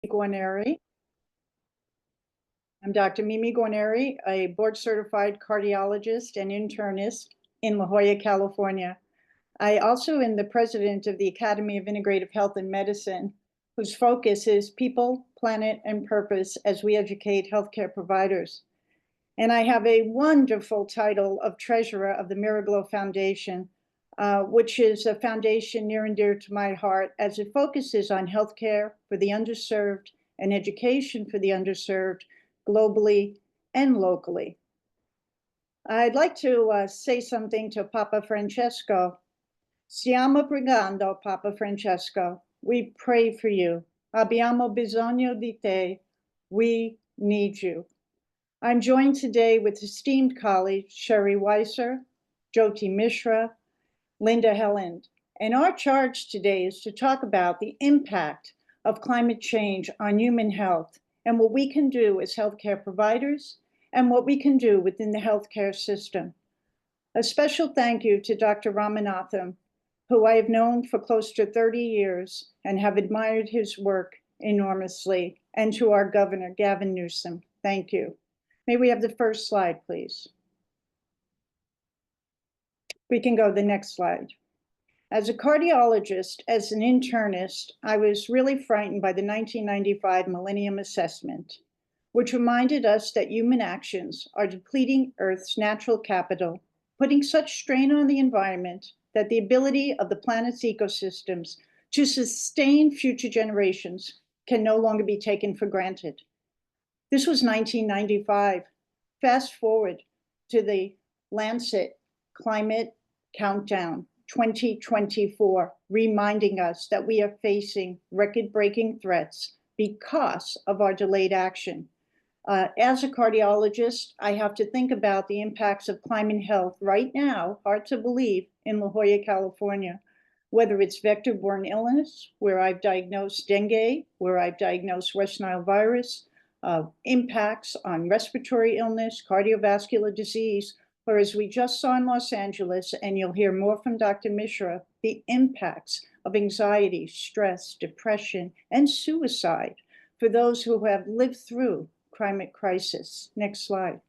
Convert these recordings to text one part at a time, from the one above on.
Guarneri. I'm Dr. Mimi Guarneri, a board-certified cardiologist and internist in La Jolla, California. I also am the president of the Academy of Integrative Health and Medicine, whose focus is people, planet, and purpose as we educate healthcare providers. And I have a wonderful title of treasurer of the Miraglow Foundation, which is a foundation near and dear to my heart as it focuses on healthcare for the underserved and education for the underserved globally and locally. I'd like to say something to Papa Francesco. Stiamo pregando, Papa Francesco. We pray for you. Abbiamo bisogno di te. We need you. I'm joined today with esteemed colleagues Sherry Weiser, Jyoti Mishra, Linda Helland. And our charge today is to talk about the impact of climate change on human health and what we can do as healthcare providers and what we can do within the healthcare system. A special thank you to Dr. Ramanathan, who I have known for close to 30 years and have admired his work enormously, and to our governor, Gavin Newsom. Thank you. May we have the first slide, please? We can go to the next slide. As a cardiologist, as an internist, I was really frightened by the 1995 Millennium Assessment, which reminded us that human actions are depleting Earth's natural capital, putting such strain on the environment that the ability of the planet's ecosystems to sustain future generations can no longer be taken for granted. This was 1995. Fast forward to the Lancet Climate Countdown 2024, reminding us that we are facing record-breaking threats because of our delayed action. As a cardiologist, I have to think about the impacts of climate health right now, hard to believe, in La Jolla, California, whether it's vector-borne illness, where I've diagnosed dengue, where I've diagnosed West Nile virus, impacts on respiratory illness, cardiovascular disease, or as we just saw in Los Angeles, and you'll hear more from Dr. Mishra, the impacts of anxiety, stress, depression, and suicide for those who have lived through climate crisis. Next slide.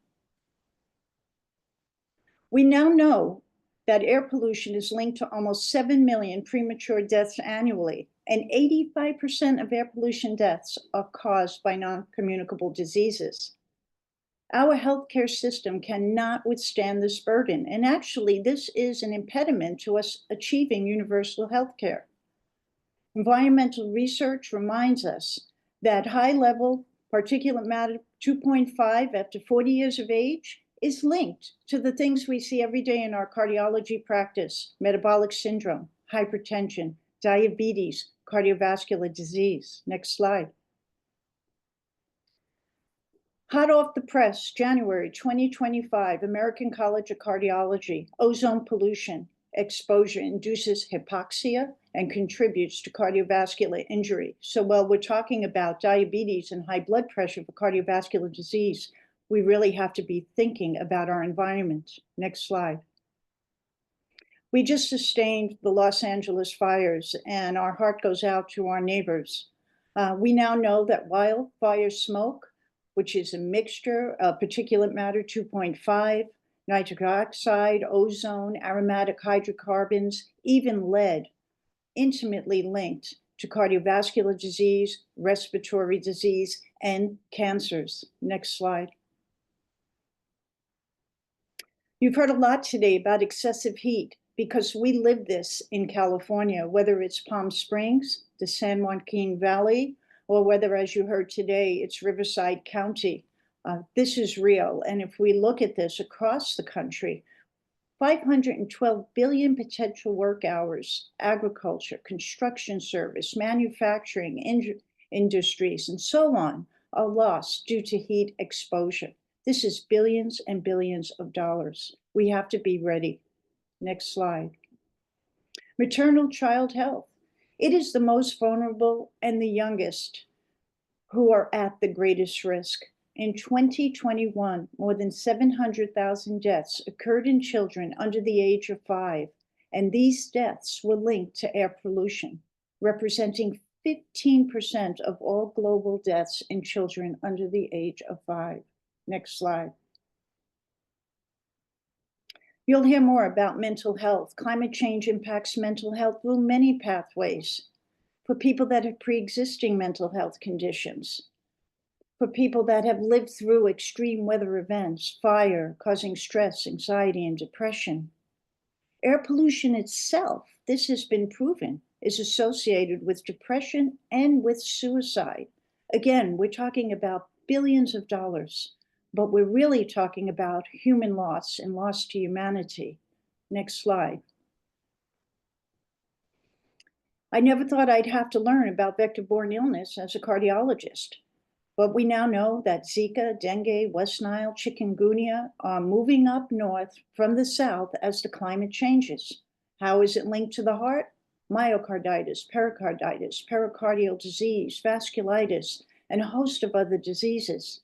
We now know that air pollution is linked to almost 7 million premature deaths annually, and 85% of air pollution deaths are caused by non-communicable diseases. Our healthcare system cannot withstand this burden, and actually this is an impediment to us achieving universal healthcare. Environmental research reminds us that high-level particulate matter 2.5 after 40 years of age is linked to the things we see every day in our cardiology practice: metabolic syndrome, hypertension, diabetes, cardiovascular disease. Next slide. Hot off the press, January 2025, American College of Cardiology, ozone pollution exposure induces hypoxia and contributes to cardiovascular injury. So while we're talking about diabetes and high blood pressure for cardiovascular disease, we really have to be thinking about our environment. Next slide. We just sustained the Los Angeles fires, and our heart goes out to our neighbors. We now know that wildfire smoke, which is a mixture of particulate matter 2.5, nitric oxide, ozone, aromatic hydrocarbons, even lead, intimately linked to cardiovascular disease, respiratory disease, and cancers. Next slide. You've heard a lot today about excessive heat because we live this in California, whether it's Palm Springs, the San Joaquin Valley, or whether, as you heard today, it's Riverside County. This is real. And if we look at this across the country, 512 billion potential work hours, agriculture, construction service, manufacturing, industries, and so on are lost due to heat exposure. This is billions and billions of dollars. We have to be ready. Next slide. Maternal child health. It is the most vulnerable and the youngest who are at the greatest risk. In 2021, more than 700,000 deaths occurred in children under the age of 5, and these deaths were linked to air pollution, representing 15% of all global deaths in children under the age of 5. Next slide. You'll hear more about mental health. Climate change impacts mental health through many pathways. For people that have pre-existing mental health conditions, for people that have lived through extreme weather events, fire causing stress, anxiety, and depression. Air pollution itself, this has been proven, is associated with depression and with suicide. Again, we're talking about billions of dollars, but we're really talking about human loss and loss to humanity. Next slide. I never thought I'd have to learn about vector-borne illness as a cardiologist, but we now know that Zika, dengue, West Nile, chikungunya are moving up north from the south as the climate changes. How is it linked to the heart? Myocarditis, pericardial disease, vasculitis, and a host of other diseases.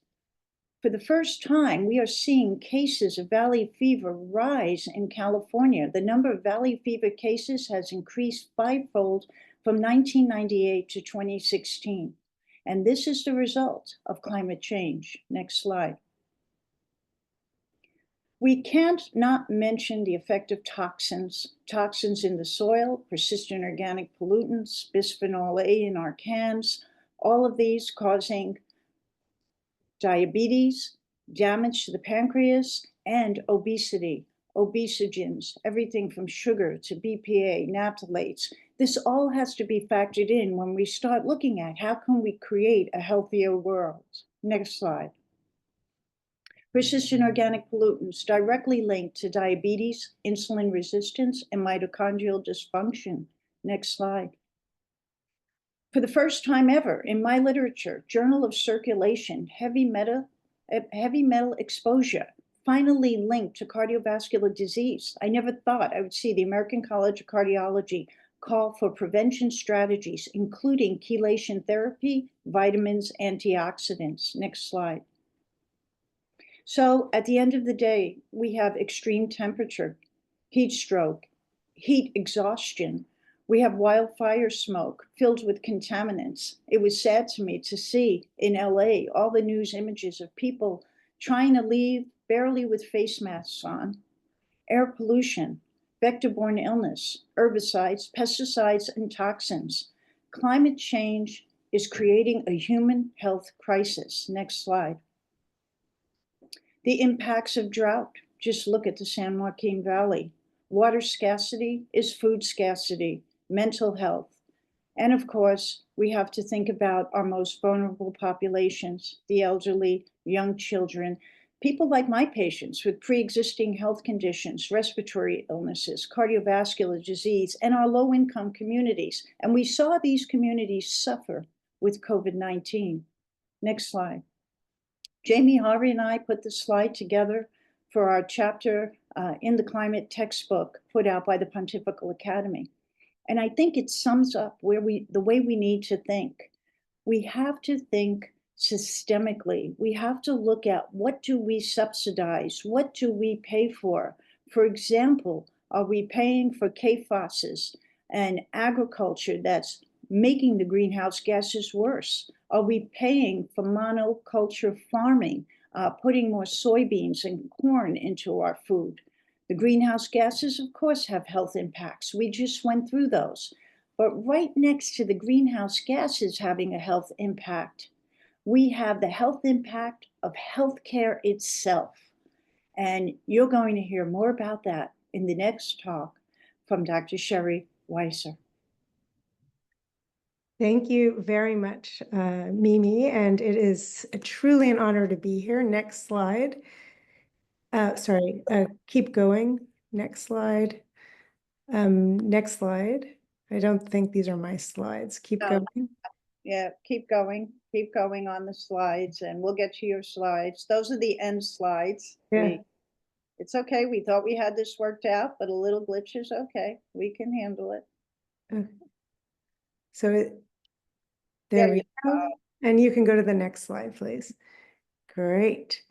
For the first time, we are seeing cases of valley fever rise in California. The number of valley fever cases has increased 5-fold from 1998 to 2016. And this is the result of climate change. Next slide. We can't not mention the effect of toxins in the soil, persistent organic pollutants, bisphenol A in our cans, all of these causing diabetes, damage to the pancreas, and obesity, obesogens, everything from sugar to BPA, naphthalates. This all has to be factored in when we start looking at how can we create a healthier world. Next slide. Persistent organic pollutants directly linked to diabetes, insulin resistance, and mitochondrial dysfunction. Next slide. For the first time ever in my literature, Journal of Circulation, heavy metal exposure finally linked to cardiovascular disease. I never thought I would see the American College of Cardiology call for prevention strategies, including chelation therapy, vitamins, antioxidants. Next slide. So at the end of the day, we have extreme temperature, heat stroke, heat exhaustion. We have wildfire smoke filled with contaminants. It was sad to me to see in LA all the news images of people trying to leave barely with face masks on. Air pollution, vector-borne illness, herbicides, pesticides, and toxins. Climate change is creating a human health crisis. Next slide. The impacts of drought. Just look at the San Joaquin Valley. Water scarcity is food scarcity, mental health. And of course, we have to think about our most vulnerable populations, the elderly, young children, people like my patients with pre-existing health conditions, respiratory illnesses, cardiovascular disease, and our low-income communities. And we saw these communities suffer with COVID-19. Next slide. Jamie Harvey and I put the slide together for our chapter in the climate textbook put out by the Pontifical Academy. And I think it sums up the way we need to think. We have to think systemically. We have to look at what do we subsidize? What do we pay for? For example, are we paying for CAFOSs and agriculture that's making the greenhouse gases worse? Are we paying for monoculture farming, putting more soybeans and corn into our food? The greenhouse gases, of course, have health impacts. We just went through those. But right next to the greenhouse gases having a health impact, we have the health impact of healthcare itself. And you're going to hear more about that in the next talk from Dr. Sherry Weiser. Thank you very much, Mimi, and it is truly an honor to be here. Next slide. Keep going. Next slide. Next slide. I don't think these are my slides. Keep going. Yeah, keep going. Keep going on the slides, and we'll get to your slides. Those are the end slides. Yeah. It's okay. We thought we had this worked out, but a little glitch is okay. We can handle it. Okay. So there we go. And you can go to the next slide, please. Great.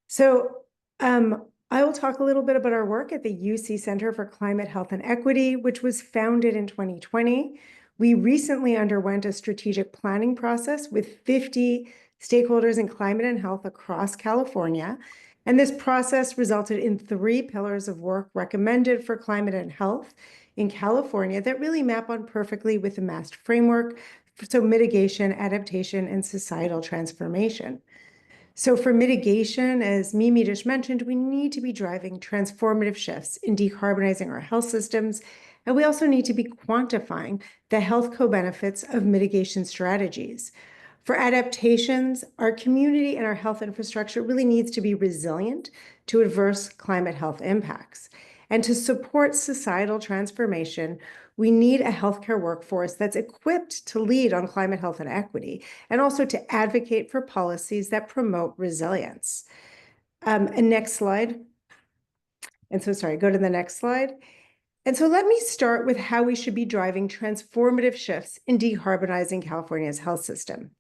So I will talk a little bit about our work at the UC Center for Climate, Health, and Equity, which was founded in 2020. We recently underwent a strategic planning process with 50 stakeholders in climate and health across California. And this process resulted in 3 pillars of work recommended for climate and health in California that really map on perfectly with the MAST framework, so mitigation, adaptation, and societal transformation. So for mitigation, as Mimi just mentioned, we need to be driving transformative shifts in decarbonizing our health systems, and we also need to be quantifying the health co-benefits of mitigation strategies. For adaptations, our community and our health infrastructure really needs to be resilient to adverse climate health impacts. And to support societal transformation, we need a healthcare workforce that's equipped to lead on climate health and equity, and also to advocate for policies that promote resilience. And next slide. And so, sorry, go to the next slide. And so let me start with how we should be driving transformative shifts in decarbonizing California's health system.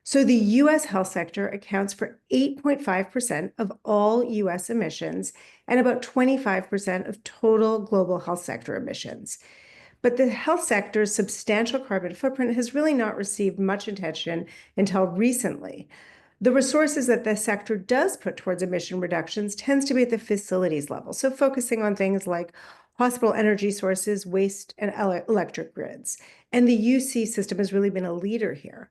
So the US health sector accounts for 8.5% of all US emissions and about 25% of total global health sector emissions. But the health sector's substantial carbon footprint has really not received much attention until recently. The resources that the sector does put towards emission reductions tends to be at the facilities level, so focusing on things like hospital energy sources, waste, and electric grids. And the UC system has really been a leader here.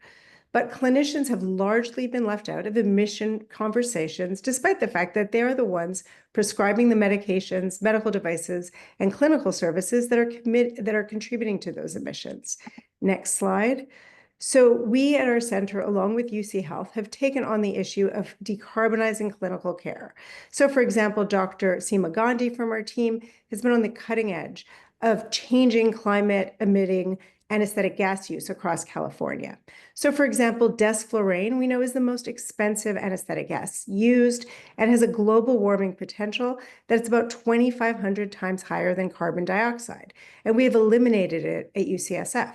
But clinicians have largely been left out of emission conversations, despite the fact that they are the ones prescribing the medications, medical devices, and clinical services that are contributing to those emissions. Next slide. So we at our center, along with UC Health, have taken on the issue of decarbonizing clinical care. So for example, Dr. Seema Gandhi from our team has been on the cutting edge of changing climate emitting anesthetic gas use across California. So for example, desflurane, we know, is the most expensive anesthetic gas used and has a global warming potential that's about 2,500 times higher than carbon dioxide. And we have eliminated it at UCSF.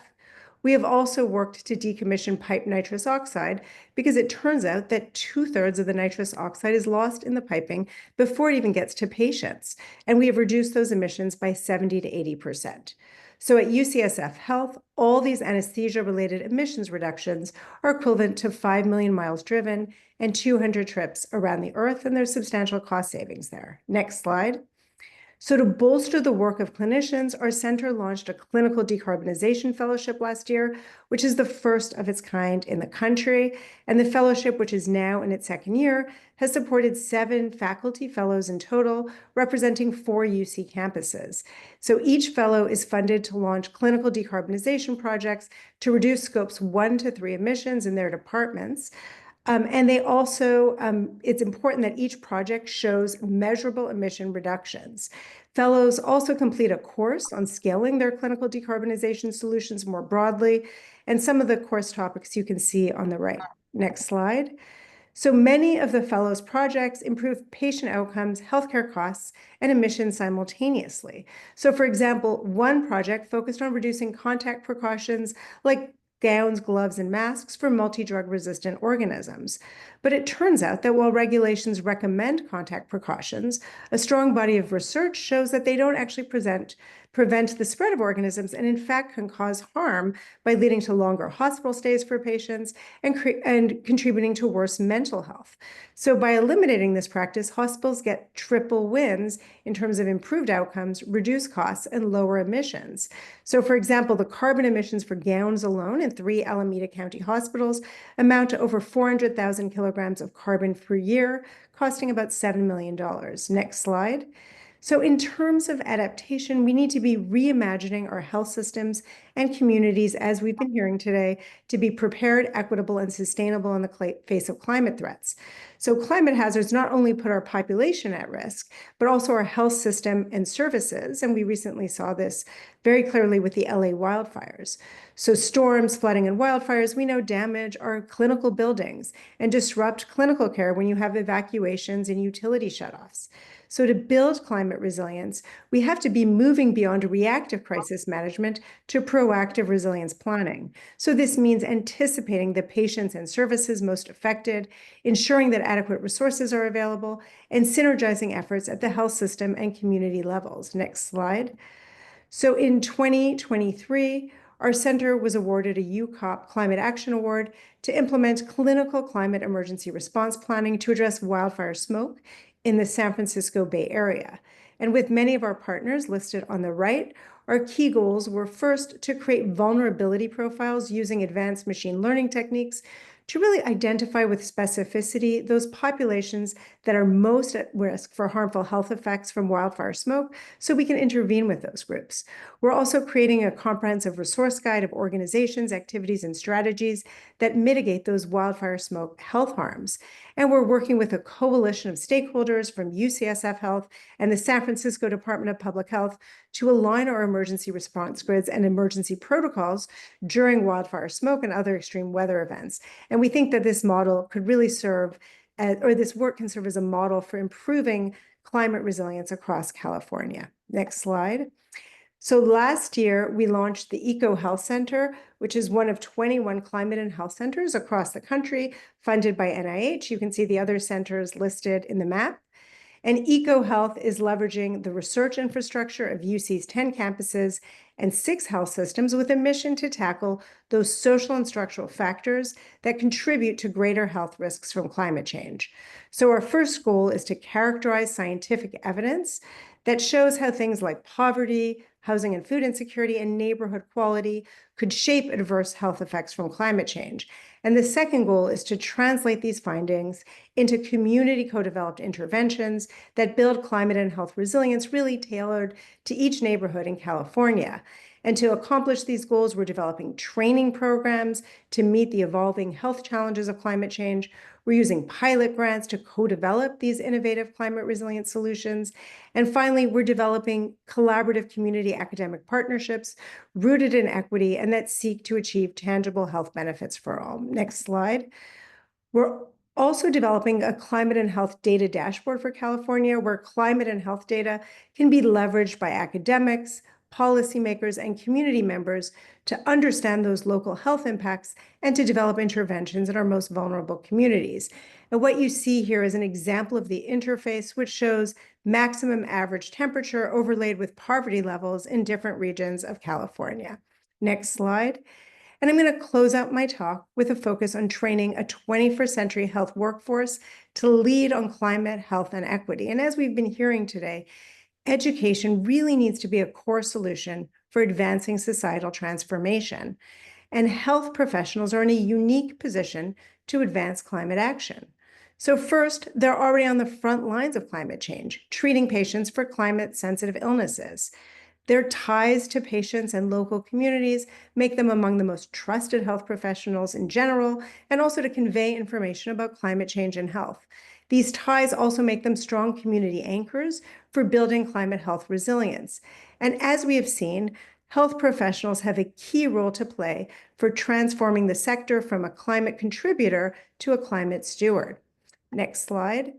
We have also worked to decommission piped nitrous oxide because it turns out that 2/3 of the nitrous oxide is lost in the piping before it even gets to patients. And we have reduced those emissions by 70 to 80%. So at UCSF Health, all these anesthesia-related emissions reductions are equivalent to 5 million miles driven and 200 trips around the Earth, and there's substantial cost savings there. Next slide. So to bolster the work of clinicians, our center launched a clinical decarbonization fellowship last year, which is the first of its kind in the country. And the fellowship, which is now in its second year, has supported 7 faculty fellows in total, representing 4 UC campuses. So each fellow is funded to launch clinical decarbonization projects to reduce scopes 1 to 3 emissions in their departments. And they also, it's important that each project shows measurable emission reductions. Fellows also complete a course on scaling their clinical decarbonization solutions more broadly, and some of the course topics you can see on the right. Next slide. So many of the fellows' projects improve patient outcomes, healthcare costs, and emissions simultaneously. So for example, one project focused on reducing contact precautions like gowns, gloves, and masks for multi-drug resistant organisms. But it turns out that while regulations recommend contact precautions, a strong body of research shows that they don't actually prevent the spread of organisms, and in fact can cause harm by leading to longer hospital stays for patients and contributing to worse mental health. So by eliminating this practice, hospitals get triple wins in terms of improved outcomes, reduced costs, and lower emissions. So for example, the carbon emissions for gowns alone in 3 Alameda County hospitals amount to over 400,000 kilograms of carbon per year, costing about $7 million. Next slide. So in terms of adaptation, we need to be reimagining our health systems and communities, as we've been hearing today, to be prepared, equitable, and sustainable in the face of climate threats. So climate hazards not only put our population at risk, but also our health system and services. And we recently saw this very clearly with the LA wildfires. So storms, flooding, and wildfires, we know damage our clinical buildings and disrupt clinical care when you have evacuations and utility shutoffs. So to build climate resilience, we have to be moving beyond reactive crisis management to proactive resilience planning. So this means anticipating the patients and services most affected, ensuring that adequate resources are available, and synergizing efforts at the health system and community levels. Next slide. So in 2023, our center was awarded a UCOP Climate Action Award to implement clinical climate emergency response planning to address wildfire smoke in the San Francisco Bay Area. And with many of our partners listed on the right, our key goals were first to create vulnerability profiles using advanced machine learning techniques to really identify with specificity those populations that are most at risk for harmful health effects from wildfire smoke, so we can intervene with those groups. We're also creating a comprehensive resource guide of organizations, activities, and strategies that mitigate those wildfire smoke health harms. And we're working with a coalition of stakeholders from UCSF Health and the San Francisco Department of Public Health to align our emergency response grids and emergency protocols during wildfire smoke and other extreme weather events. And we think that this model could really serve as, or this work can serve as a model for improving climate resilience across California. Next slide. So last year, we launched the Eco Health Center, which is one of 21 climate and health centers across the country, funded by NIH. You can see the other centers listed in the map. And EcoHealth is leveraging the research infrastructure of UC's 10 campuses and 6 health systems with a mission to tackle those social and structural factors that contribute to greater health risks from climate change. So our first goal is to characterize scientific evidence that shows how things like poverty, housing and food insecurity, and neighborhood quality could shape adverse health effects from climate change. And the second goal is to translate these findings into community co-developed interventions that build climate and health resilience really tailored to each neighborhood in California. And to accomplish these goals, we're developing training programs to meet the evolving health challenges of climate change. We're using pilot grants to co-develop these innovative climate resilient solutions. And finally, we're developing collaborative community academic partnerships rooted in equity and that seek to achieve tangible health benefits for all. Next slide. We're also developing a climate and health data dashboard for California, where climate and health data can be leveraged by academics, policymakers, and community members to understand those local health impacts and to develop interventions in our most vulnerable communities. And what you see here is an example of the interface, which shows maximum average temperature overlaid with poverty levels in different regions of California. Next slide. And I'm going to close out my talk with a focus on training a 21st century health workforce to lead on climate, health, and equity. And as we've been hearing today, education really needs to be a core solution for advancing societal transformation. And health professionals are in a unique position to advance climate action. So first, they're already on the front lines of climate change, treating patients for climate-sensitive illnesses. Their ties to patients and local communities make them among the most trusted health professionals in general, and also to convey information about climate change and health. These ties also make them strong community anchors for building climate health resilience. And as we have seen, health professionals have a key role to play for transforming the sector from a climate contributor to a climate steward. Next slide.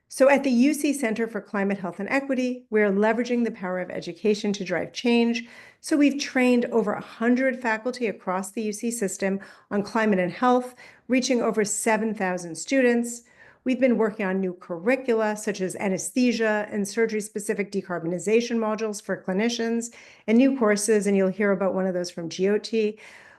So at the UC Center for Climate, Health, and Equity, we're leveraging the power of education to drive change. So we've trained over 100 faculty across the UC system on climate and health, reaching over 7,000 students. We've been working on new curricula, such as anesthesia and surgery-specific decarbonization modules for clinicians, and new courses, and you'll hear about one of those from GOT.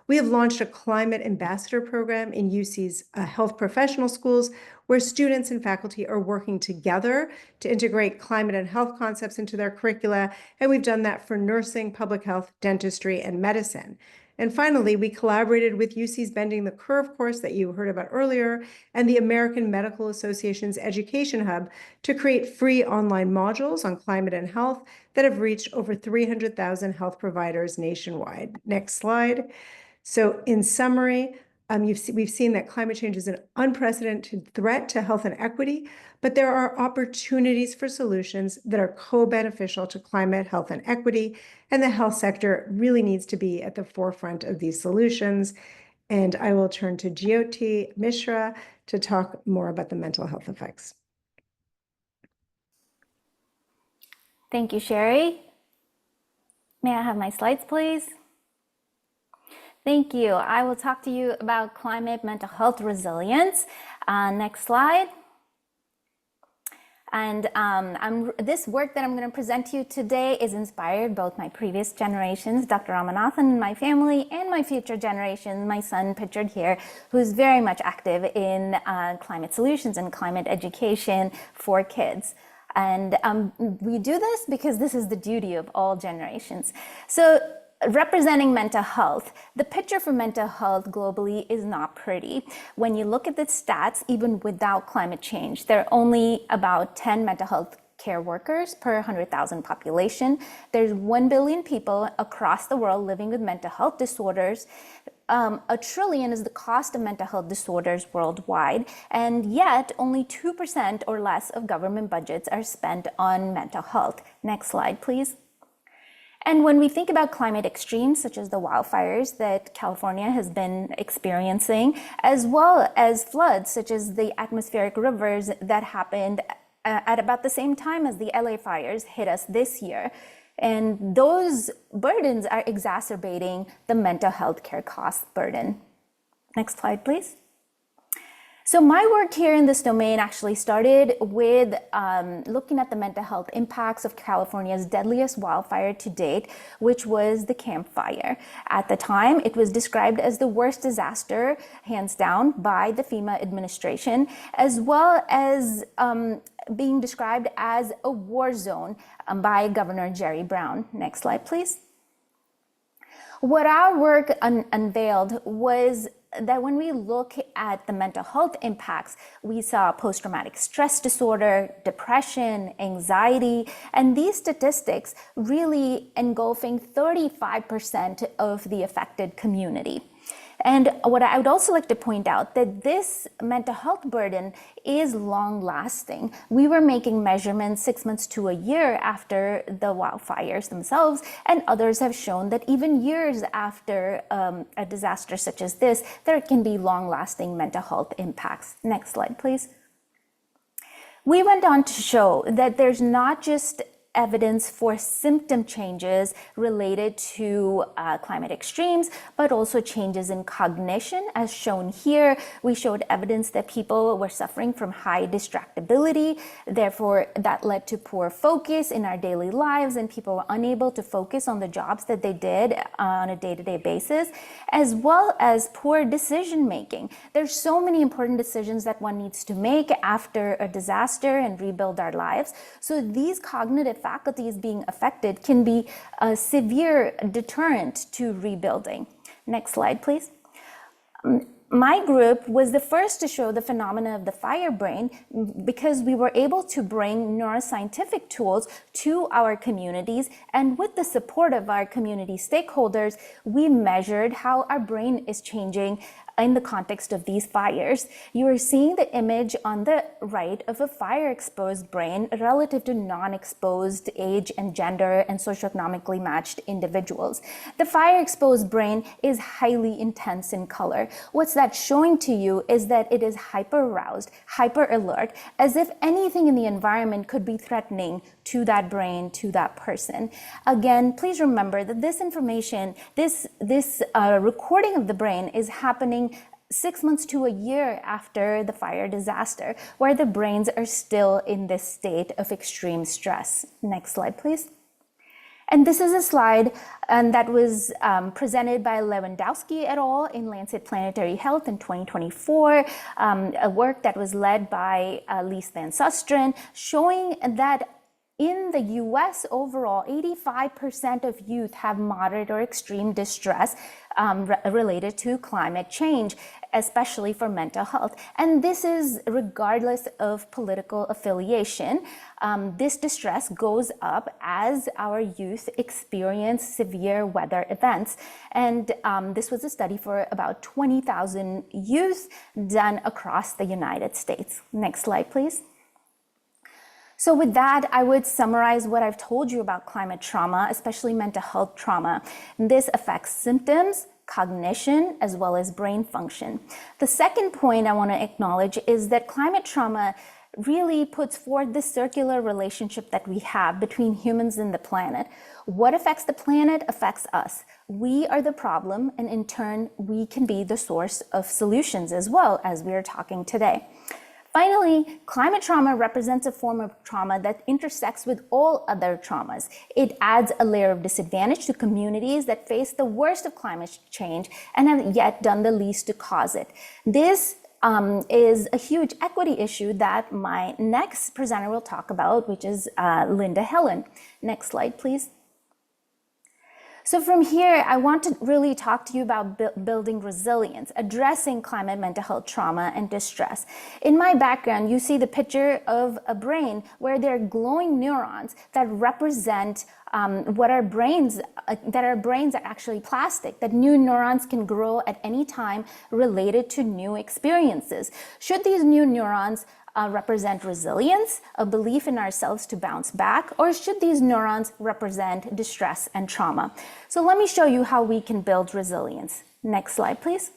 We have launched a climate ambassador program in UC's health professional schools, where students and faculty are working together to integrate climate and health concepts into their curricula. And we've done that for nursing, public health, dentistry, and medicine. And finally, we collaborated with UC's Bending the Curve course that you heard about earlier and the American Medical Association's Education Hub to create free online modules on climate and health that have reached over 300,000 health providers nationwide. Next slide. So in summary, we've seen that climate change is an unprecedented threat to health and equity, but there are opportunities for solutions that are co-beneficial to climate, health, and equity, and the health sector really needs to be at the forefront of these solutions. And I will turn to GOT Mishra to talk more about the mental health effects. Thank you, Sherry. May I have my slides, please? Thank you. I will talk to you about climate mental health resilience. Next slide. And this work that I'm going to present to you today is inspired both my previous generations, Dr. Ramanathan and my family, and my future generations, my son pictured here, who's very much active in climate solutions and climate education for kids. And we do this because this is the duty of all generations. So representing mental health, the picture for mental health globally is not pretty. When you look at the stats, even without climate change, there are only about 10 mental health care workers per 100,000 population. There's 1 billion people across the world living with mental health disorders. $1 trillion is the cost of mental health disorders worldwide, and yet only 2% or less of government budgets are spent on mental health. Next slide, please. And when we think about climate extremes, such as the wildfires that California has been experiencing, as well as floods, such as the atmospheric rivers that happened at about the same time as the LA fires hit us this year. And those burdens are exacerbating the mental health care cost burden. Next slide, please. So my work here in this domain actually started with looking at the mental health impacts of California's deadliest wildfire to date, which was the Camp Fire. At the time, it was described as the worst disaster, hands down, by the FEMA administration, as well as being described as a war zone by Governor Jerry Brown. Next slide, please. What our work unveiled was that when we look at the mental health impacts, we saw post-traumatic stress disorder, depression, anxiety, and these statistics really engulfing 35% of the affected community. And what I would also like to point out that this mental health burden is long lasting. We were making measurements 6 months to a year after the wildfires themselves, and others have shown that even years after a disaster such as this, there can be long lasting mental health impacts. Next slide, please. We went on to show that there's not just evidence for symptom changes related to climate extremes, but also changes in cognition. As shown here, we showed evidence that people were suffering from high distractibility. Therefore, that led to poor focus in our daily lives, and people were unable to focus on the jobs that they did on a day-to-day basis, as well as poor decision making. There's so many important decisions that one needs to make after a disaster and rebuild our lives. So these cognitive faculties being affected can be a severe deterrent to rebuilding. Next slide, please. My group was the first to show the phenomena of the fire brain because we were able to bring neuroscientific tools to our communities, and with the support of our community stakeholders, we measured how our brain is changing in the context of these fires. You are seeing the image on the right of a fire-exposed brain relative to non-exposed age and gender and socioeconomically matched individuals. The fire-exposed brain is highly intense in color. What's that showing to you is that it is hyper-aroused, hyper-alert, as if anything in the environment could be threatening to that brain, to that person. Again, please remember that this information, this recording of the brain is happening 6 months to a year after the fire disaster, where the brains are still in this state of extreme stress. Next slide, please. And this is a slide that was presented by Lewandowski et al. In Lancet Planetary Health in 2024, a work that was led by Lise Van Susteren, showing that in the US overall, 85% of youth have moderate or extreme distress related to climate change, especially for mental health. And this is regardless of political affiliation. This distress goes up as our youth experience severe weather events. And this was a study for about 20,000 youth done across the United States. Next slide, please. So with that, I would summarize what I've told you about climate trauma, especially mental health trauma. This affects symptoms, cognition, as well as brain function. The second point I want to acknowledge is that climate trauma really puts forth this circular relationship that we have between humans and the planet. What affects the planet affects us. We are the problem, and in turn, we can be the source of solutions as well, as we are talking today. Finally, climate trauma represents a form of trauma that intersects with all other traumas. It adds a layer of disadvantage to communities that face the worst of climate change and have yet done the least to cause it. This is a huge equity issue that my next presenter will talk about, which is Linda Helland. Next slide, please. So from here, I want to really talk to you about building resilience, addressing climate mental health trauma and distress. In my background, you see the picture of a brain where there are glowing neurons that represent what our brains, that our brains are actually plastic, that new neurons can grow at any time related to new experiences. Should these new neurons represent resilience, a belief in ourselves to bounce back, or should these neurons represent distress and trauma? So let me show you how we can build resilience. Next slide, please.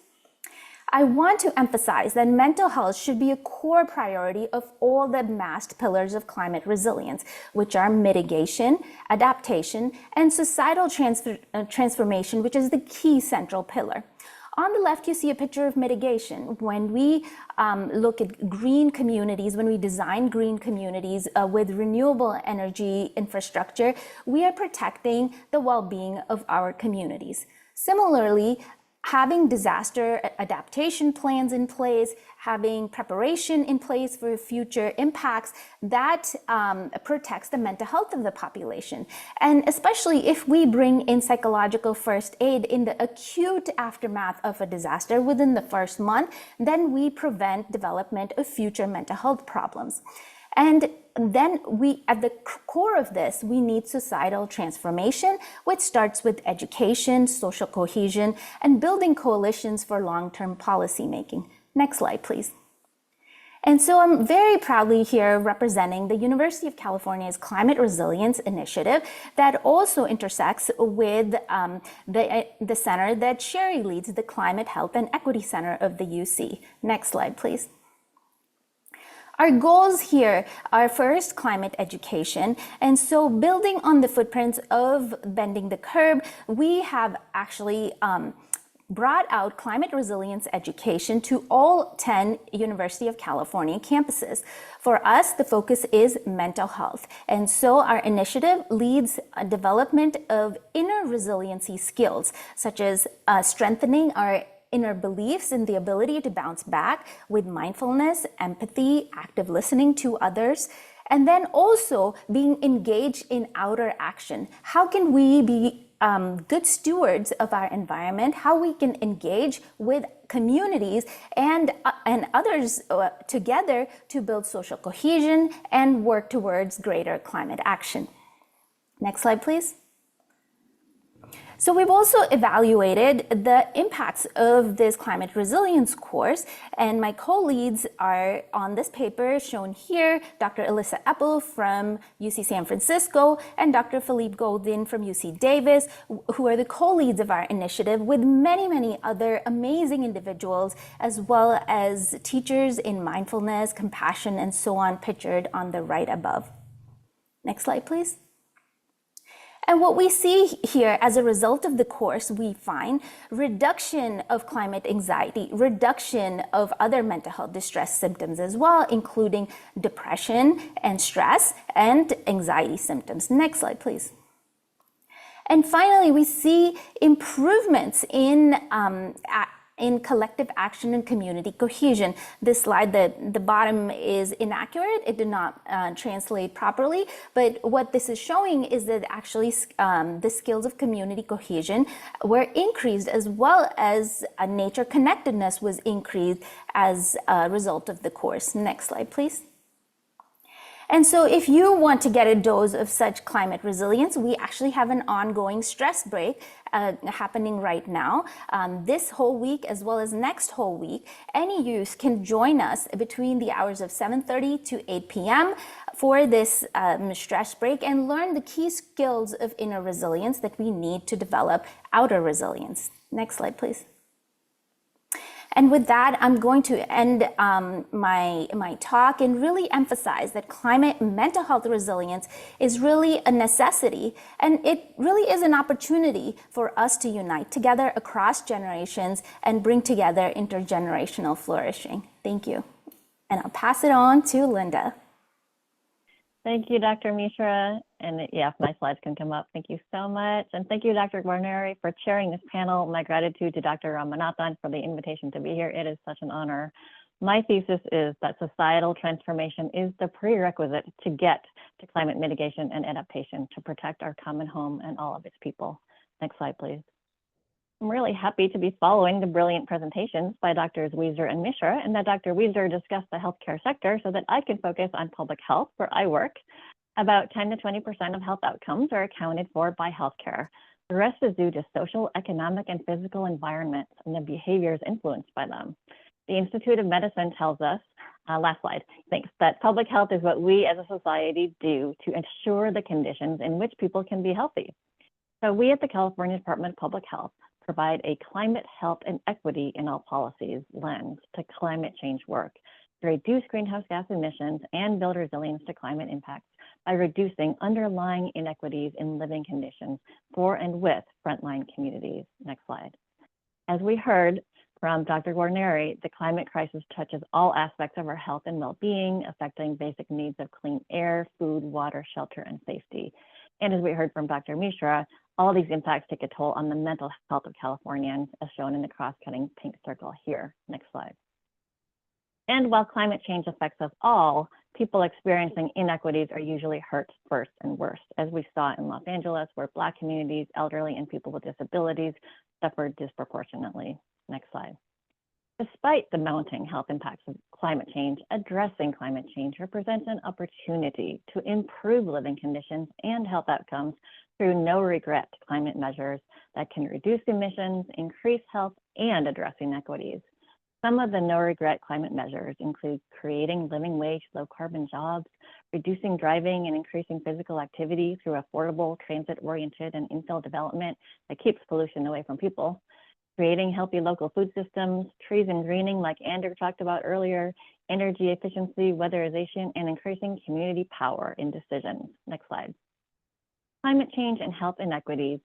I want to emphasize that mental health should be a core priority of all the massed pillars of climate resilience, which are mitigation, adaptation, and societal transformation, which is the key central pillar. On the left, you see a picture of mitigation. When we look at green communities, when we design green communities with renewable energy infrastructure, we are protecting the well-being of our communities. Similarly, having disaster adaptation plans in place, having preparation in place for future impacts, that protects the mental health of the population. And especially if we bring in psychological first aid in the acute aftermath of a disaster within the first month, then we prevent development of future mental health problems. And then at the core of this, we need societal transformation, which starts with education, social cohesion, and building coalitions for long-term policymaking. Next slide, please. And so I'm very proudly here representing the University of California's Climate Resilience Initiative that also intersects with the center that Sherry leads, the Climate Health and Equity Center of the UC. Next slide, please. Our goals here are first climate education, and so building on the footprints of Bending the Curb, we have actually brought out climate resilience education to all 10 University of California campuses. For us, the focus is mental health, and so our initiative leads a development of inner resiliency skills, such as strengthening our inner beliefs and the ability to bounce back with mindfulness, empathy, active listening to others, and then also being engaged in outer action. How can we be good stewards of our environment, how we can engage with communities and others together to build social cohesion and work towards greater climate action. Next slide, please. So we've also evaluated the impacts of this climate resilience course, and my co-leads are on this paper shown here, Dr. Alyssa Eppel from UC San Francisco and Dr. Philippe Goldin from UC Davis, who are the co-leads of our initiative, with many, many other amazing individuals, as well as teachers in mindfulness, compassion, and so on, pictured on the right above. Next slide, please. And what we see here as a result of the course, we find reduction of climate anxiety, reduction of other mental health distress symptoms as well, including depression and stress and anxiety symptoms. Next slide, please. And finally, we see improvements in collective action and community cohesion. This slide, the bottom is inaccurate. It did not translate properly, but what this is showing is that actually the skills of community cohesion were increased, as well as nature connectedness was increased as a result of the course. Next slide, please. And so if you want to get a dose of such climate resilience, we actually have an ongoing stress break happening right now. This whole week, as well as next whole week, any youth can join us between the hours of 7:30 to 8 p.m. for this stress break and learn the key skills of inner resilience that we need to develop outer resilience. Next slide, please. And with that, I'm going to end my talk and really emphasize that climate mental health resilience is really a necessity, and it really is an opportunity for us to unite together across generations and bring together intergenerational flourishing. Thank you. And I'll pass it on to Linda. Thank you, Dr. Mishra. And yeah, if my slides can come up, thank you so much. And thank you, Dr. Guarneri, for chairing this panel. My gratitude to Dr. Ramanathan for the invitation to be here. It is such an honor. My thesis is that societal transformation is the prerequisite to get to climate mitigation and adaptation to protect our common home and all of its people. Next slide, please. I'm really happy to be following the brilliant presentations by Drs. Weiser and Mishra, and that Dr. Weiser discussed the healthcare sector so that I can focus on public health, where I work. About 10 to 20% of health outcomes are accounted for by healthcare. The rest is due to social, economic, and physical environments and the behaviors influenced by them. The Institute of Medicine tells us, last slide, thanks, that public health is what we as a society do to ensure the conditions in which people can be healthy. So we at the California Department of Public Health provide a climate, health, and equity in all policies lens to climate change work to reduce greenhouse gas emissions and build resilience to climate impacts by reducing underlying inequities in living conditions for and with frontline communities. Next slide. As we heard from Dr. Guarneri, the climate crisis touches all aspects of our health and well-being, affecting basic needs of clean air, food, water, shelter, and safety. And as we heard from Dr. Mishra, all these impacts take a toll on the mental health of Californians, as shown in the cross-cutting pink circle here. Next slide. And while climate change affects us all, people experiencing inequities are usually hurt first and worst, as we saw in Los Angeles, where Black communities, elderly, and people with disabilities suffered disproportionately. Next slide. Despite the mounting health impacts of climate change, addressing climate change represents an opportunity to improve living conditions and health outcomes through no-regret climate measures that can reduce emissions, increase health, and address inequities. Some of the no-regret climate measures include creating living wage, low-carbon jobs, reducing driving and increasing physical activity through affordable, transit-oriented, and infill development that keeps pollution away from people, creating healthy local food systems, trees and greening like Andrew talked about earlier, energy efficiency, weatherization, and increasing community power in decisions. Next slide. Climate change and health inequities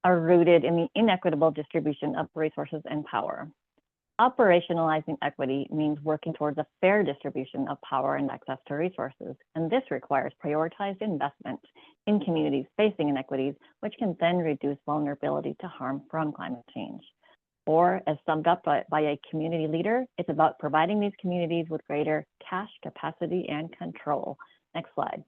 are rooted in the inequitable distribution of resources and power. Operationalizing equity means working towards a fair distribution of power and access to resources, and this requires prioritized investment in communities facing inequities, which can then reduce vulnerability to harm from climate change. Or, as summed up by a community leader, it's about providing these communities with greater cash capacity and control. Next slide.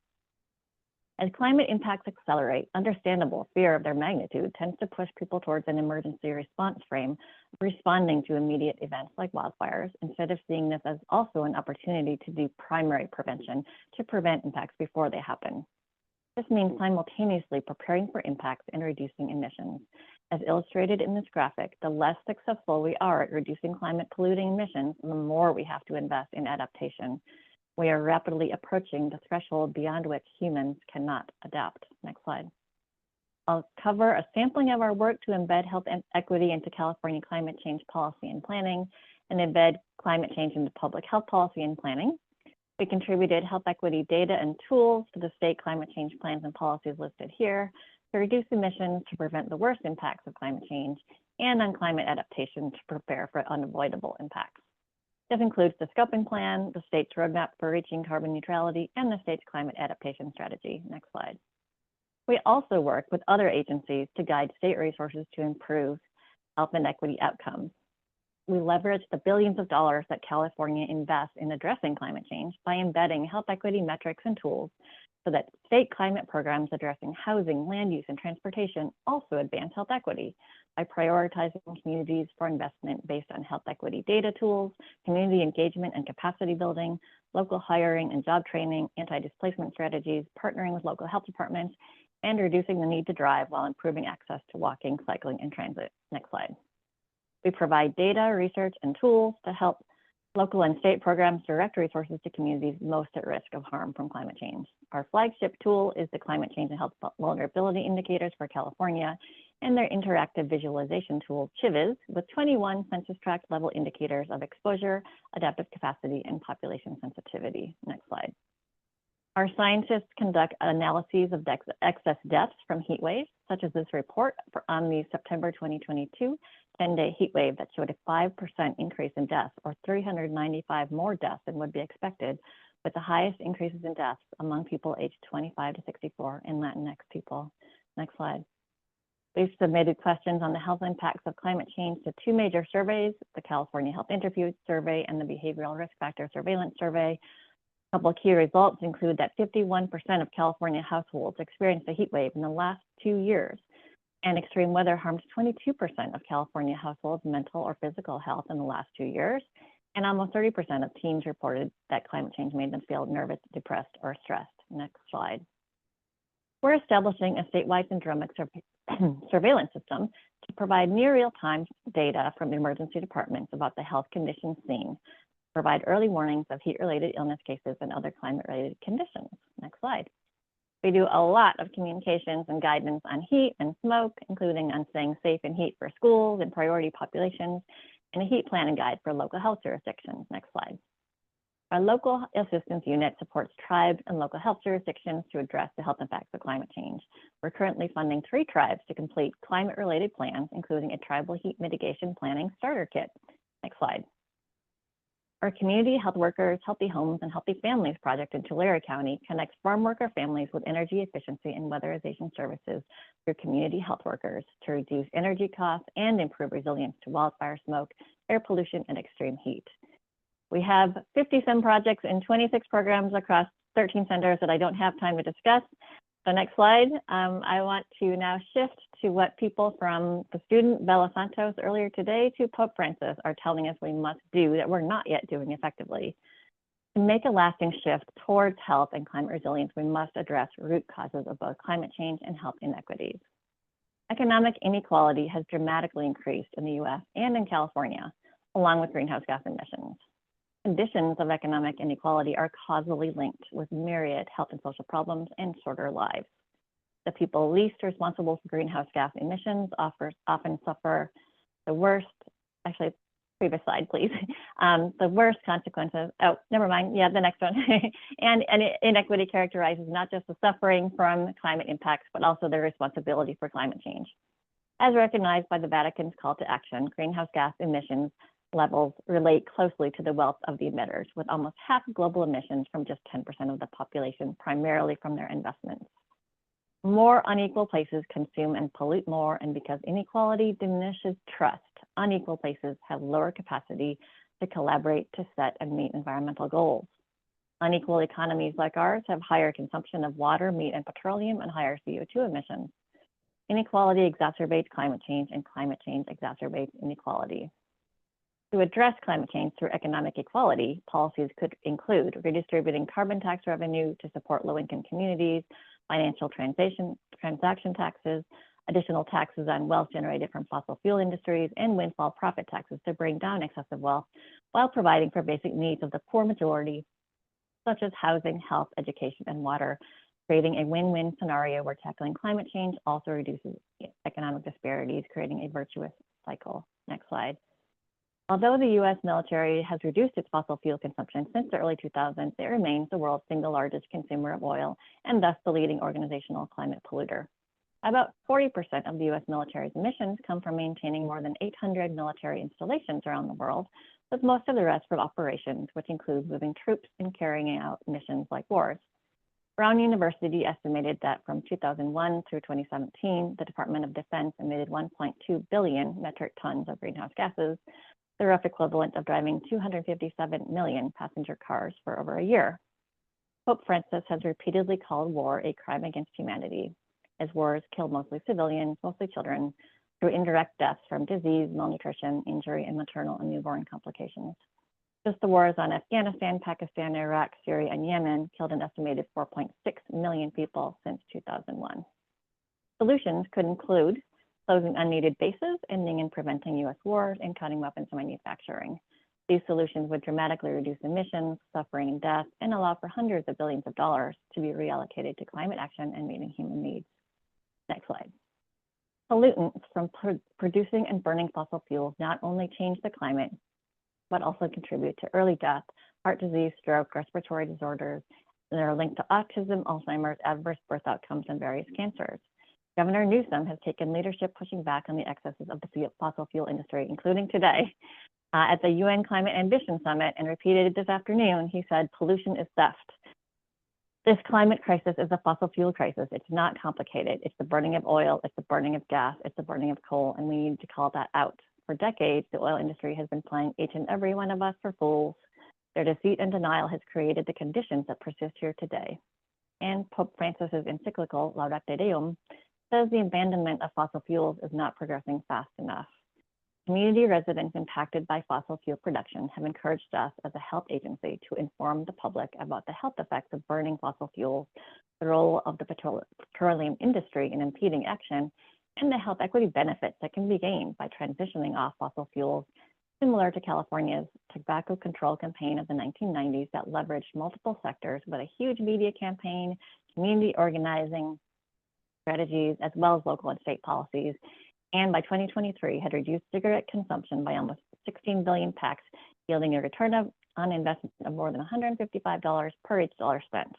As climate impacts accelerate, understandable fear of their magnitude tends to push people towards an emergency response frame, responding to immediate events like wildfires, instead of seeing this as also an opportunity to do primary prevention to prevent impacts before they happen. This means simultaneously preparing for impacts and reducing emissions. As illustrated in this graphic, the less successful we are at reducing climate polluting emissions, the more we have to invest in adaptation. We are rapidly approaching the threshold beyond which humans cannot adapt. Next slide. I'll cover a sampling of our work to embed health and equity into California climate change policy and planning, and embed climate change into public health policy and planning. We contributed health equity data and tools to the state climate change plans and policies listed here to reduce emissions, to prevent the worst impacts of climate change, and on climate adaptation to prepare for unavoidable impacts. This includes the scoping plan, the state's roadmap for reaching carbon neutrality, and the state's climate adaptation strategy. Next slide. We also work with other agencies to guide state resources to improve health and equity outcomes. We leverage the billions of dollars that California invests in addressing climate change by embedding health equity metrics and tools so that state climate programs addressing housing, land use, and transportation also advance health equity by prioritizing communities for investment based on health equity data tools, community engagement and capacity building, local hiring and job training, anti-displacement strategies, partnering with local health departments, and reducing the need to drive while improving access to walking, cycling, and transit. Next slide. We provide data, research, and tools to help local and state programs direct resources to communities most at risk of harm from climate change. Our flagship tool is the Climate Change and Health Vulnerability Indicators for California and their interactive visualization tool, CHIVIS, with 21 census tract level indicators of exposure, adaptive capacity, and population sensitivity. Next slide. Our scientists conduct analyses of excess deaths from heat waves, such as this report on the September 2022 10-day heat wave that showed a 5% increase in deaths, or 395 more deaths than would be expected, with the highest increases in deaths among people aged 25 to 64 and Latinx people. Next slide. We've submitted questions on the health impacts of climate change to two major surveys, the California Health Interview Survey and the Behavioral Risk Factor Surveillance Survey. A couple of key results include that 51% of California households experienced a heat wave in the last 2 years, and extreme weather harmed 22% of California households' mental or physical health in the last 2 years, and almost 30% of teens reported that climate change made them feel nervous, depressed, or stressed. Next slide. We're establishing a statewide syndromic surveillance system to provide near real-time data from emergency departments about the health conditions seen, provide early warnings of heat-related illness cases and other climate-related conditions. Next slide. We do a lot of communications and guidance on heat and smoke, including on staying safe in heat for schools and priority populations, and a heat planning guide for local health jurisdictions. Next slide. Our local assistance unit supports tribes and local health jurisdictions to address the health impacts of climate change. We're currently funding 3 tribes to complete climate-related plans, including a tribal heat mitigation planning starter kit. Next slide. Our Community Health Workers, Healthy Homes, and Healthy Families project in Tulare County connects farm worker families with energy efficiency and weatherization services through community health workers to reduce energy costs and improve resilience to wildfire smoke, air pollution, and extreme heat. We have 50-some projects in 26 programs across 13 centers that I don't have time to discuss. So next slide, I want to now shift to what people from the student Bella Santos earlier today to Pope Francis are telling us we must do that we're not yet doing effectively. To make a lasting shift towards health and climate resilience, we must address root causes of both climate change and health inequities. Economic inequality has dramatically increased in the US and in California, along with greenhouse gas emissions. Conditions of economic inequality are causally linked with myriad health and social problems and shorter lives. The people least responsible for greenhouse gas emissions often suffer the worst, actually, previous slide, please. The worst consequences, oh, never mind, yeah, the next one. and inequity characterizes not just the suffering from climate impacts, but also their responsibility for climate change. As recognized by the Vatican's call to action, greenhouse gas emissions levels relate closely to the wealth of the emitters, with almost half of global emissions from just 10% of the population, primarily from their investments. More unequal places consume and pollute more, and because inequality diminishes trust, unequal places have lower capacity to collaborate to set and meet environmental goals. Unequal economies like ours have higher consumption of water, meat, and petroleum, and higher CO2 emissions. Inequality exacerbates climate change, and climate change exacerbates inequality. To address climate change through economic equality, policies could include redistributing carbon tax revenue to support low-income communities, financial transaction taxes, additional taxes on wealth generated from fossil fuel industries, and windfall profit taxes to bring down excessive wealth, while providing for basic needs of the poor majority, such as housing, health, education, and water, creating a win-win scenario where tackling climate change also reduces economic disparities, creating a virtuous cycle. Next slide. Although the US military has reduced its fossil fuel consumption since the early 2000s, it remains the world's single largest consumer of oil and thus the leading organizational climate polluter. About 40% of the US military's emissions come from maintaining more than 800 military installations around the world, with most of the rest from operations, which include moving troops and carrying out missions like wars. Brown University estimated that from 2001 through 2017, the Department of Defense emitted 1.2 billion metric tons of greenhouse gases, the rough equivalent of driving 257 million passenger cars for over a year. Pope Francis has repeatedly called war a crime against humanity, as wars kill mostly civilians, mostly children, through indirect deaths from disease, malnutrition, injury, and maternal and newborn complications. Just the wars on Afghanistan, Pakistan, Iraq, Syria, and Yemen killed an estimated 4.6 million people since 2001. Solutions could include closing unneeded bases, ending and preventing US wars, and cutting weapons manufacturing. These solutions would dramatically reduce emissions, suffering, and death, and allow for hundreds of billions of dollars to be reallocated to climate action and meeting human needs. Next slide. Pollutants from producing and burning fossil fuels not only change the climate, but also contribute to early death, heart disease, stroke, respiratory disorders, that are linked to autism, Alzheimer's, adverse birth outcomes, and various cancers. Governor Newsom has taken leadership pushing back on the excesses of the fossil fuel industry, including today at the UN Climate Ambition Summit, and repeated this afternoon. He said, pollution is theft. This climate crisis is a fossil fuel crisis. It's not complicated. It's the burning of oil, it's the burning of gas, it's the burning of coal, and we need to call that out. For decades, the oil industry has been playing each and every one of us for fools. Their deceit and denial has created the conditions that persist here today. And Pope Francis's encyclical, Laudate Deum, says the abandonment of fossil fuels is not progressing fast enough. Community residents impacted by fossil fuel production have encouraged us as a health agency to inform the public about the health effects of burning fossil fuels, the role of the petroleum industry in impeding action, and the health equity benefits that can be gained by transitioning off fossil fuels, similar to California's tobacco control campaign of the 1990s that leveraged multiple sectors with a huge media campaign, community organizing strategies, as well as local and state policies, and by 2023 had reduced cigarette consumption by almost 16 billion packs, yielding a return on investment of more than $155 per each dollar spent.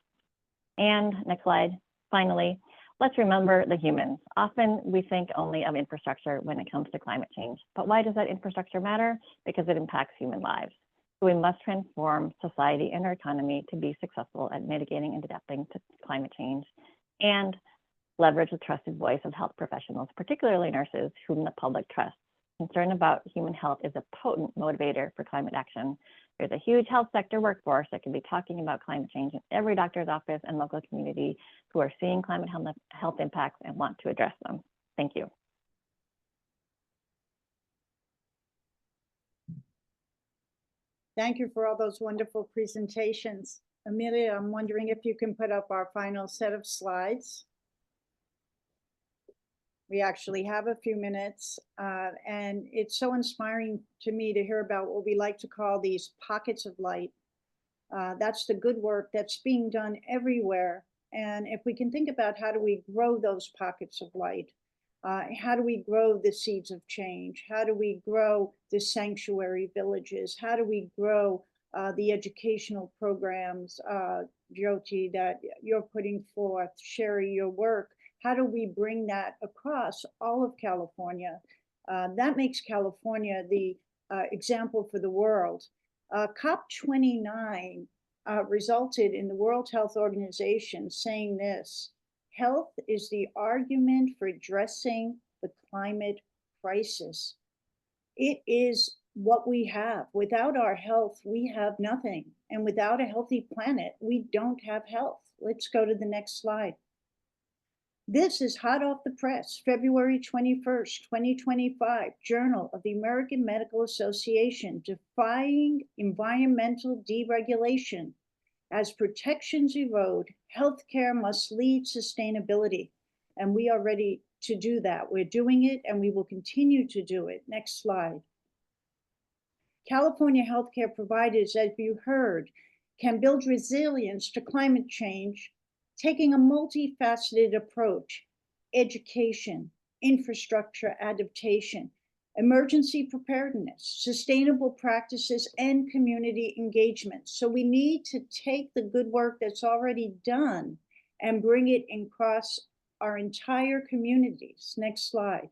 And next slide, finally, let's remember the humans. Often we think only of infrastructure when it comes to climate change, but why does that infrastructure matter? Because it impacts human lives. So we must transform society and our economy to be successful at mitigating and adapting to climate change, and leverage the trusted voice of health professionals, particularly nurses, whom the public trusts. Concern about human health is a potent motivator for climate action. There's a huge health sector workforce that can be talking about climate change in every doctor's office and local community who are seeing climate health impacts and want to address them. Thank you. Thank you for all those wonderful presentations. Amelia, I'm wondering if you can put up our final set of slides. We actually have a few minutes, and it's so inspiring to me to hear about what we like to call these pockets of light. That's the good work that's being done everywhere. And if we can think about how do we grow those pockets of light, how do we grow the seeds of change? How do we grow the sanctuary villages? How do we grow the educational programs, Jyoti, that you're putting forth, Sherry, your work? How do we bring that across all of California? That makes California the example for the world. COP29 resulted in the World Health Organization saying this: health is the argument for addressing the climate crisis. It is what we have. Without our health, we have nothing. And without a healthy planet, we don't have health. Let's go to the next slide. This is hot off the press, February 21st, 2025, Journal of the American Medical Association, defying environmental deregulation. As protections erode, healthcare must lead sustainability. And we are ready to do that. We're doing it, and we will continue to do it. Next slide. California healthcare providers, as you heard, can build resilience to climate change, taking a multifaceted approach: education, infrastructure adaptation, emergency preparedness, sustainable practices, and community engagement. So we need to take the good work that's already done and bring it across our entire communities. Next slide.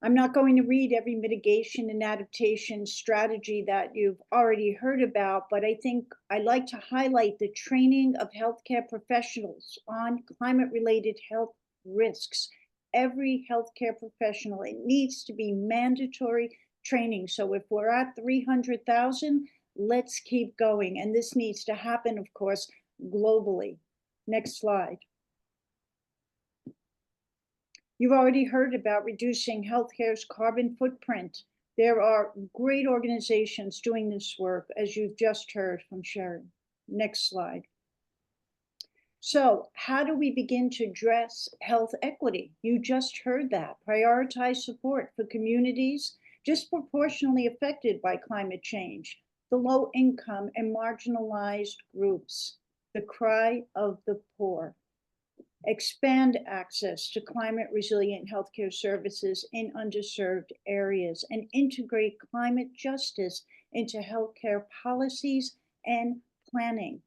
I'm not going to read every mitigation and adaptation strategy that you've already heard about, but I think I like to highlight the training of healthcare professionals on climate-related health risks. Every healthcare professional, it needs to be mandatory training. So if we're at 300,000, let's keep going. And this needs to happen, of course, globally. Next slide. You've already heard about reducing healthcare's carbon footprint. There are great organizations doing this work, as you've just heard from Sharon. Next slide. So how do we begin to address health equity? You just heard that. Prioritize support for communities disproportionately affected by climate change, the low income and marginalized groups, the cry of the poor. Expand access to climate resilient healthcare services in underserved areas, and integrate climate justice into healthcare policies and planning.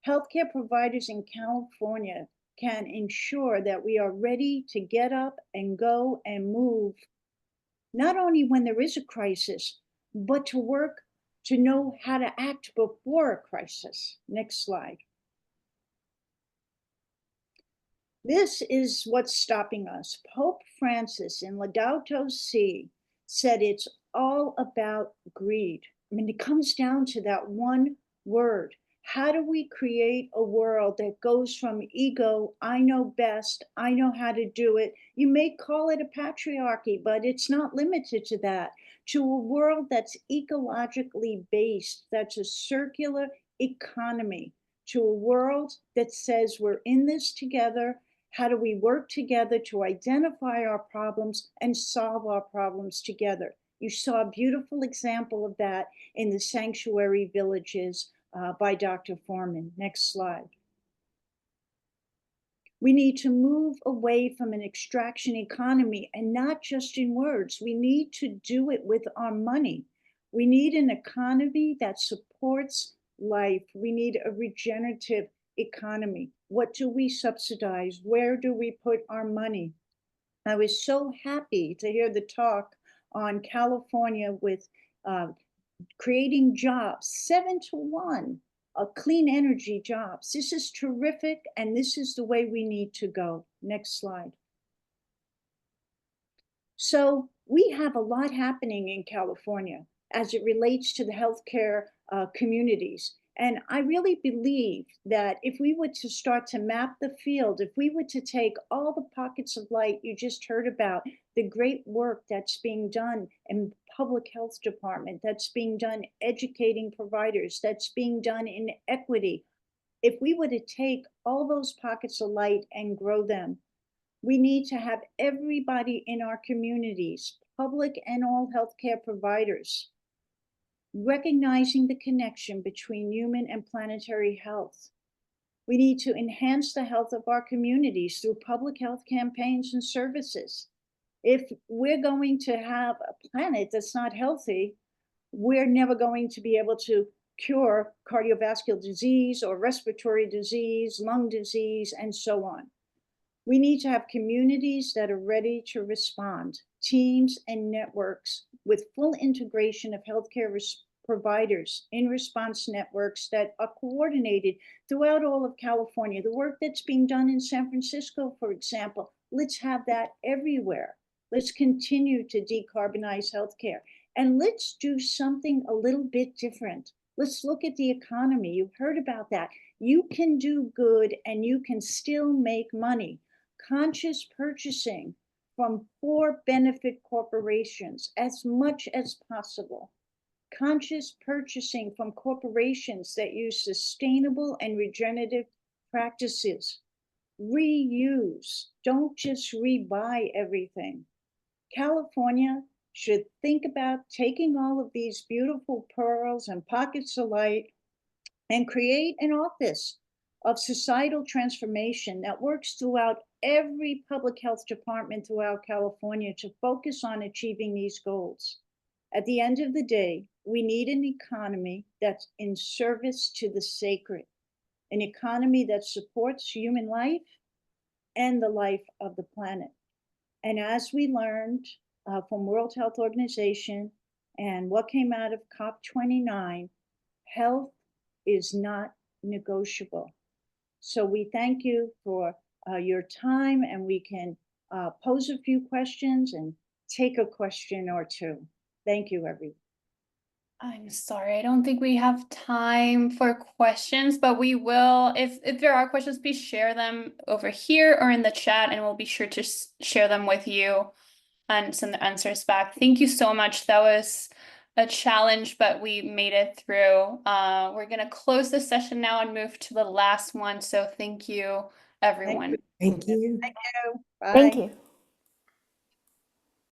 Healthcare providers in California can ensure that we are ready to get up and go and move, not only when there is a crisis, but to work to know how to act before a crisis. Next slide. This is what's stopping us. Pope Francis in Laudato Si said it's all about greed. I mean, it comes down to that one word. How do we create a world that goes from ego, I know best, I know how to do it. You may call it a patriarchy, but it's not limited to that. To a world that's ecologically based, that's a circular economy. To a world that says we're in this together. How do we work together to identify our problems and solve our problems together? You saw a beautiful example of that in the sanctuary villages by Dr. Foreman. Next slide. We need to move away from an extraction economy, and not just in words. We need to do it with our money. We need an economy that supports life. We need a regenerative economy. What do we subsidize? Where do we put our money? I was so happy to hear the talk on California with creating jobs, 7-to-1, clean energy jobs. This is terrific, and this is the way we need to go. Next slide. So we have a lot happening in California as it relates to the healthcare communities. And I really believe that if we were to start to map the field, if we were to take all the pockets of light you just heard about, the great work that's being done in public health department, that's being done educating providers, that's being done in equity, if we were to take all those pockets of light and grow them, we need to have everybody in our communities, public and all healthcare providers, recognizing the connection between human and planetary health. We need to enhance the health of our communities through public health campaigns and services. If we're going to have a planet that's not healthy, we're never going to be able to cure cardiovascular disease or respiratory disease, lung disease, and so on. We need to have communities that are ready to respond, teams and networks with full integration of healthcare providers in response networks that are coordinated throughout all of California. The work that's being done in San Francisco, for example, let's have that everywhere. Let's continue to decarbonize healthcare. And let's do something a little bit different. Let's look at the economy. You've heard about that. You can do good and you can still make money. Conscious purchasing from for-benefit corporations as much as possible. Conscious purchasing from corporations that use sustainable and regenerative practices. Reuse, don't just rebuy everything. California should think about taking all of these beautiful pearls and pockets of light and create an office of societal transformation that works throughout every public health department throughout California to focus on achieving these goals. At the end of the day, we need an economy that's in service to the sacred, an economy that supports human life and the life of the planet. And as we learned from World Health Organization and what came out of COP29, health is not negotiable. So we thank you for your time, and we can pose a few questions and take a question or two. Thank you, everyone. I'm sorry, I don't think we have time for questions, but we will, if there are questions, please share them over here or in the chat, and we'll be sure to share them with you and send the answers back. Thank you so much. That was a challenge, but we made it through. We're gonna close the session now and move to the last one. So thank you, everyone. Thank you. Thank you. Bye. Thank you.